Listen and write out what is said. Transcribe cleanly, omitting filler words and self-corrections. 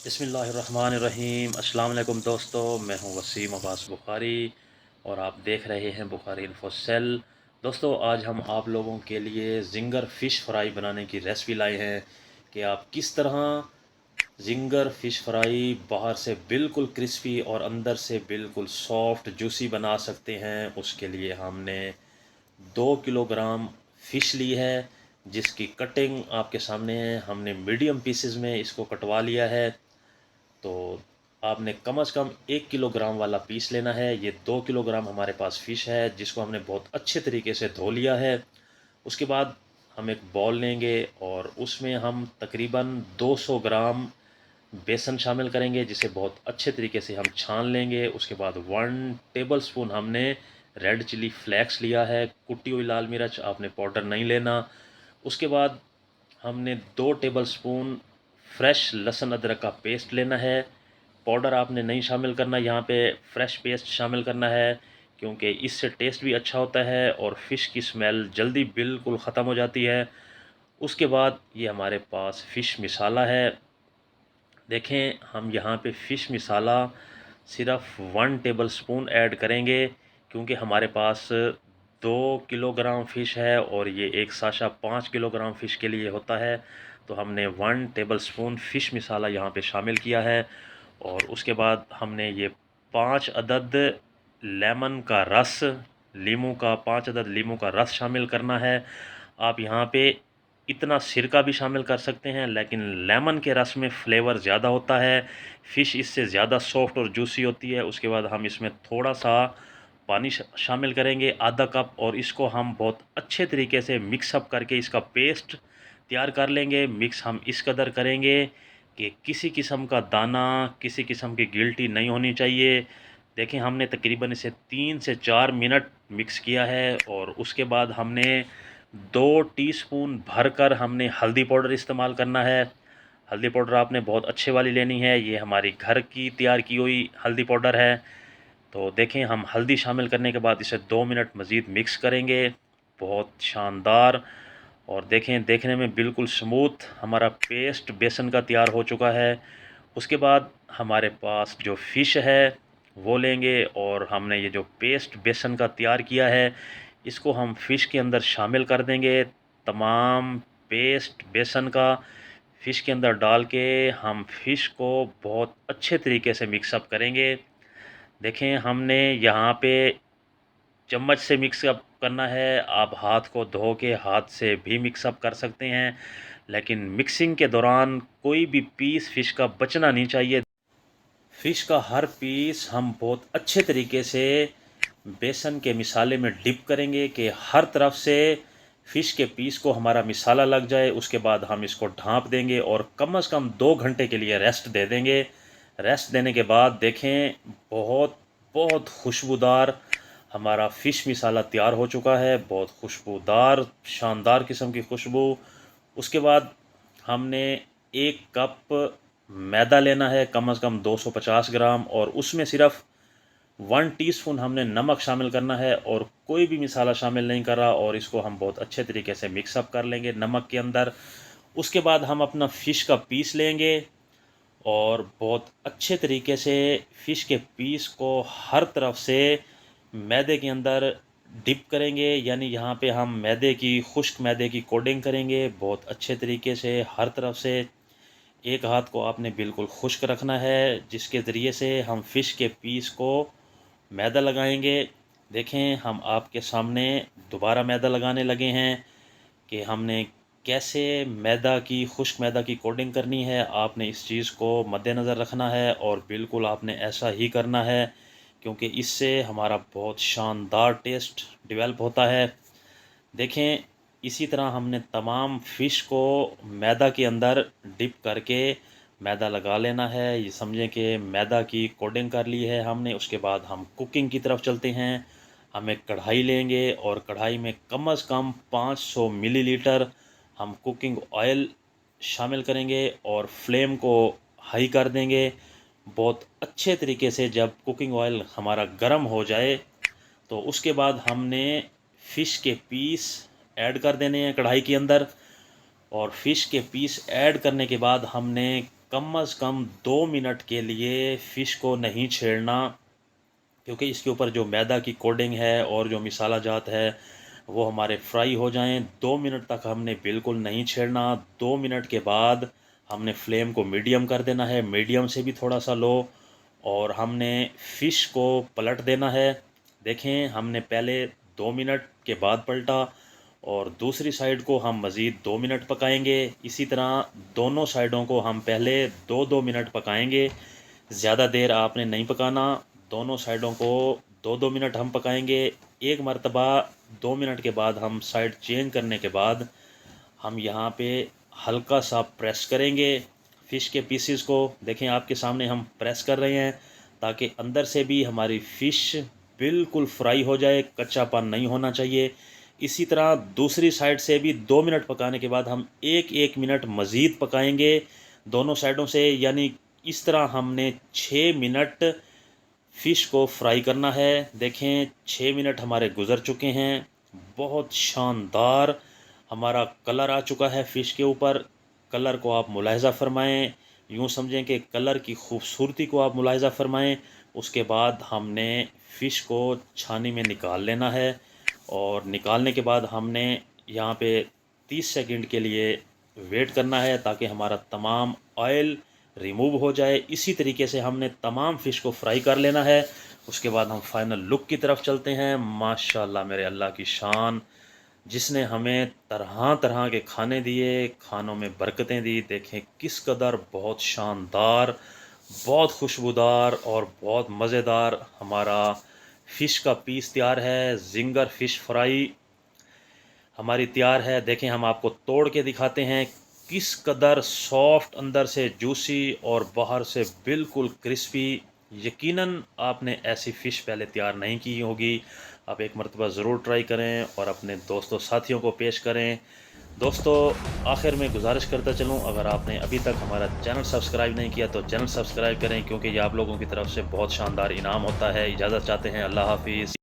बिस्मिल्लाहिर्रहमानिर्रहीम। अस्सलाम वालेकुम दोस्तों, मैं हूं वसीम अब्बास बुखारी और आप देख रहे हैं बुखारी इन्फो सेल। दोस्तों, आज हम आप लोगों के लिए जिंगर फ़िश फ्राई बनाने की रेसिपी लाए हैं कि आप किस तरह जिंगर फ़िश फ्राई बाहर से बिल्कुल क्रिस्पी और अंदर से बिल्कुल सॉफ्ट जूसी बना सकते हैं। उसके लिए हमने 2 किलोग्राम फ़िश ली है, जिसकी कटिंग आपके सामने है। हमने मीडियम पीसेस में इसको कटवा लिया है। तो आपने कम से कम 1 किलोग्राम वाला पीस लेना है। ये 2 किलोग्राम हमारे पास फ़िश है, जिसको हमने बहुत अच्छे तरीके से धो लिया है। उसके बाद हम एक बॉल लेंगे और उसमें हम तकरीबन 200 ग्राम बेसन शामिल करेंगे, जिसे बहुत अच्छे तरीके से हम छान लेंगे। उसके बाद 1 टेबल स्पून हमने रेड चिली फ्लेक्स लिया है, कुटी हुई लाल मिर्च, आपने पाउडर नहीं लेना। उसके बाद हमने 2 टेबल स्पून फ्रेश लहसुन अदरक का पेस्ट लेना है। पाउडर आपने नहीं शामिल करना, यहाँ पे फ्रेश पेस्ट शामिल करना है, क्योंकि इससे टेस्ट भी अच्छा होता है और फ़िश की स्मेल जल्दी बिल्कुल ख़त्म हो जाती है। उसके बाद ये हमारे पास फ़िश मसाला है। देखें, हम यहाँ पे फ़िश मसाला सिर्फ 1 टेबल स्पून ऐड करेंगे, क्योंकि हमारे पास 2 किलोग्राम फ़िश है और ये एक साशा 5 किलोग्राम फ़िश के लिए होता है। तो हमने 1 टेबल स्पून फ़िश मसाला यहाँ पे शामिल किया है। और उसके बाद हमने ये 5 अदद लेमन का रस, लीमू का 5 अदद लीमू का रस शामिल करना है। आप यहाँ पे इतना सिरका भी शामिल कर सकते हैं, लेकिन लेमन के रस में फ्लेवर ज़्यादा होता है, फ़िश इससे ज़्यादा सॉफ्ट और जूसी होती है। उसके बाद हम इसमें थोड़ा सा पानी शामिल करेंगे, आधा कप, और इसको हम बहुत अच्छे तरीके से मिक्सअप करके इसका पेस्ट तैयार कर लेंगे। मिक्स हम इस कदर करेंगे कि किसी किस्म का दाना, किसी किस्म की गिल्टी नहीं होनी चाहिए। देखें, हमने तकरीबन इसे 3 से 4 मिनट मिक्स किया है और उसके बाद हमने 2 टीस्पून भरकर हमने हल्दी पाउडर इस्तेमाल करना है। हल्दी पाउडर आपने बहुत अच्छे वाली लेनी है, ये हमारी घर की तैयार की हुई हल्दी पाउडर है। तो देखें, हम हल्दी शामिल करने के बाद इसे 2 मिनट मज़ीद मिक्स करेंगे। बहुत शानदार, और देखें, देखने में बिल्कुल स्मूथ हमारा पेस्ट बेसन का तैयार हो चुका है। उसके बाद हमारे पास जो फ़िश है वो लेंगे और हमने ये जो पेस्ट बेसन का तैयार किया है, इसको हम फ़िश के अंदर शामिल कर देंगे। तमाम पेस्ट बेसन का फ़िश के अंदर डाल के हम फ़िश को बहुत अच्छे तरीके से मिक्सअप करेंगे। देखें, हमने यहाँ पे चम्मच से मिक्सअप करना है, आप हाथ को धो के हाथ से भी मिक्सअप कर सकते हैं, लेकिन मिक्सिंग के दौरान कोई भी पीस फ़िश का बचना नहीं चाहिए। फ़िश का हर पीस हम बहुत अच्छे तरीके से बेसन के मिसाले में डिप करेंगे कि हर तरफ से फ़िश के पीस को हमारा मिसाला लग जाए। उसके बाद हम इसको ढाँप देंगे और कम से कम 2 घंटे के लिए रेस्ट दे देंगे। रेस्ट देने के बाद देखें, बहुत बहुत खुशबूदार हमारा फ़िश मसाला तैयार हो चुका है। बहुत खुशबूदार, शानदार किस्म की खुशबू। उसके बाद हमने 1 कप मैदा लेना है, कम से कम 250 ग्राम, और उसमें सिर्फ 1 टीस्पून हमने नमक शामिल करना है और कोई भी मसाला शामिल नहीं कर रहा, और इसको हम बहुत अच्छे तरीके से मिक्सअप कर लेंगे नमक के अंदर। उसके बाद हम अपना फ़िश का पीस लेंगे और बहुत अच्छे तरीके से फ़िश के पीस को हर तरफ से मैदे के अंदर डिप करेंगे, यानी यहाँ पे हम मैदे की, खुश्क मैदे की कोटिंग करेंगे बहुत अच्छे तरीके से हर तरफ से। एक हाथ को आपने बिल्कुल खुश्क रखना है, जिसके ज़रिए से हम फ़िश के पीस को मैदा लगाएंगे। देखें, हम आपके सामने दोबारा मैदा लगाने लगे हैं कि हमने कैसे मैदा की, खुश्क मैदा की कोटिंग करनी है। आपने इस चीज़ को मद्देनज़र रखना है और बिल्कुल आपने ऐसा ही करना है, क्योंकि इससे हमारा बहुत शानदार टेस्ट डेवलप होता है। देखें, इसी तरह हमने तमाम फ़िश को मैदा के अंदर डिप करके मैदा लगा लेना है। ये समझें कि मैदा की कोटिंग कर ली है हमने। उसके बाद हम कुकिंग की तरफ चलते हैं। हम एक कढ़ाई लेंगे और कढ़ाई में कम से कम 500 मिलीलीटर हम कुकिंग ऑयल शामिल करेंगे और फ्लेम को हाई कर देंगे बहुत अच्छे तरीके से। जब कुकिंग ऑयल हमारा गर्म हो जाए, तो उसके बाद हमने फ़िश के पीस ऐड कर देने हैं कढ़ाई के अंदर। और फ़िश के पीस ऐड करने के बाद हमने कम अज़ कम 2 मिनट के लिए फ़िश को नहीं छेड़ना, क्योंकि इसके ऊपर जो मैदा की कोटिंग है और जो मसाला जात है वो हमारे फ्राई हो जाएं। 2 मिनट तक हमने बिल्कुल नहीं छेड़ना। 2 मिनट के बाद हमने फ्लेम को मीडियम कर देना है, मीडियम से भी थोड़ा सा लो, और हमने फ़िश को पलट देना है। देखें, हमने पहले 2 मिनट के बाद पलटा और दूसरी साइड को हम मज़ीद 2 मिनट पकाएंगे। इसी तरह दोनों साइडों को हम पहले 2-2 मिनट पकाएंगे। ज़्यादा देर आपने नहीं पकाना, दोनों साइडों को 2-2 मिनट हम पकाएंगे। एक मरतबा 2 मिनट के बाद हम साइड चेंज करने के बाद हम यहाँ पे हल्का सा प्रेस करेंगे फ़िश के पीसेस को। देखें, आपके सामने हम प्रेस कर रहे हैं ताकि अंदर से भी हमारी फ़िश बिल्कुल फ्राई हो जाए, कच्चापन नहीं होना चाहिए। इसी तरह दूसरी साइड से भी 2 मिनट पकाने के बाद हम 1-1 मिनट मज़ीद पकाएंगे दोनों साइडों से। यानी इस तरह हमने 6 मिनट फ़िश को फ्राई करना है। देखें, 6 मिनट हमारे गुज़र चुके हैं। बहुत शानदार हमारा कलर आ चुका है फ़िश के ऊपर। कलर को आप मुलाहिज़ा फ़रमाएँ, यूँ समझें कि कलर की खूबसूरती को आप मुलाहिज़ा फ़रमाएँ। उसके बाद हमने फ़िश को छानी में निकाल लेना है, और निकालने के बाद हमने यहाँ पे 30 सेकंड के लिए वेट करना है ताकि हमारा तमाम ऑयल रिमूव हो जाए। इसी तरीके से हमने तमाम फ़िश को फ्राई कर लेना है। उसके बाद हम फाइनल लुक की तरफ चलते हैं। माशाल्लाह मेरे अल्लाह की शान, जिसने हमें तरह तरह के खाने दिए, खानों में बरकतें दी। देखें किस कदर बहुत शानदार, बहुत खुशबूदार और बहुत मज़ेदार हमारा फ़िश का पीस तैयार है। जिंगर फ़िश फ्राई हमारी तैयार है। देखें, हम आपको तोड़ के दिखाते हैं किस कदर सॉफ्ट, अंदर से जूसी और बाहर से बिल्कुल क्रिस्पी। यकीनन आपने ऐसी फ़िश पहले तैयार नहीं की होगी। आप एक मरतबा ज़रूर ट्राई करें और अपने दोस्तों साथियों को पेश करें। दोस्तों, आखिर में गुजारिश करता चलूँ, अगर आपने अभी तक हमारा चैनल सब्सक्राइब नहीं किया तो चैनल सब्सक्राइब करें, क्योंकि ये आप लोगों की तरफ से बहुत शानदार इनाम होता है। इजाज़त चाहते हैं। अल्लाह हाफिज़।